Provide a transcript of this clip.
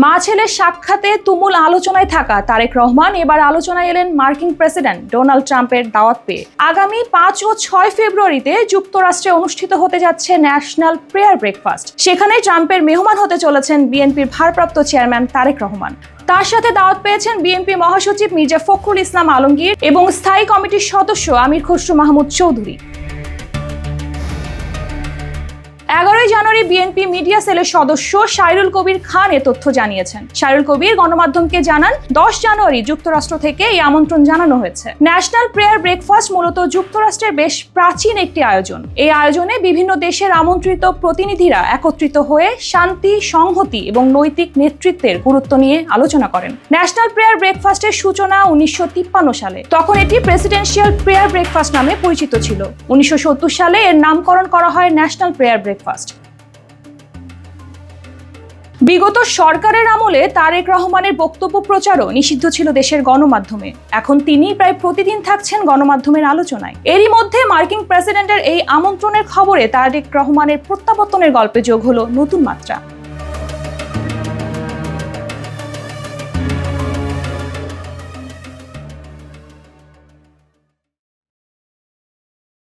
মা ছেলের সাক্ষাতে তুমুল আলোচনায় থাকা তারেক রহমান এবার আলোচনায় এলেন মার্কিন প্রেসিডেন্ট ডোনাল্ড ট্রাম্পের দাওয়াত পেয়ে। আগামী 5 ও 6 ফেব্রুয়ারিতে যুক্তরাষ্ট্রে অনুষ্ঠিত হতে যাচ্ছে ন্যাশনাল প্রেয়ার ব্রেকফাস্ট। সেখানে ট্রাম্পের মেহমান হতে চলেছেন বিএনপির ভারপ্রাপ্ত চেয়ারম্যান তারেক রহমান। তার সাথে দাওয়াত পেয়েছেন বিএনপি মহাসচিব মির্জা ফখরুল ইসলাম আলমগীর এবং স্থায়ী কমিটির সদস্য আমির খসরু মাহমুদ চৌধুরী। 11 জানুয়ারি বিএনপি মিডিয়া সেলের সদস্য সাইরুল কবির খান এ তথ্য জানিয়েছেন। সাইরুল কবির গণমাধ্যমকে জানান, 10 জানুয়ারি যুক্তরাষ্ট্র থেকে এই আমন্ত্রণ জানানো হয়েছে। ন্যাশনাল প্রেয়ার ব্রেকফাস্ট মূলত যুক্তরাষ্ট্রের বেশ প্রাচীন একটি আয়োজন। এই আয়োজনে বিভিন্ন দেশের আমন্ত্রিত প্রতিনিধিরা একত্রিত হয়ে শান্তি, সংহতি এবং নৈতিক নেতৃত্বের গুরুত্ব নিয়ে আলোচনা করেন। ন্যাশনাল প্রেয়ার ব্রেকফাস্টের সূচনা 1953 সালে। তখন এটি প্রেসিডেন্সিয়াল প্রেয়ার ব্রেকফাস্ট নামে পরিচিত ছিল। 1970 সালে এর নামকরণ করা হয় ন্যাশনাল প্রেয়ার ব্রেকফাস্ট। বিগত সরকারের আমলে তারেক রহমানের বক্তব্য প্রচারও নিষিদ্ধ ছিল দেশের গণমাধ্যমে। এখন তিনি প্রায় প্রতিদিন থাকছেন গণমাধ্যমের আলোচনায়। এরই মধ্যে মার্কিন প্রেসিডেন্টের এই আমন্ত্রণের খবরে তারেক রহমানের প্রত্যাবর্তনের গল্পে যোগ হলো নতুন মাত্রা।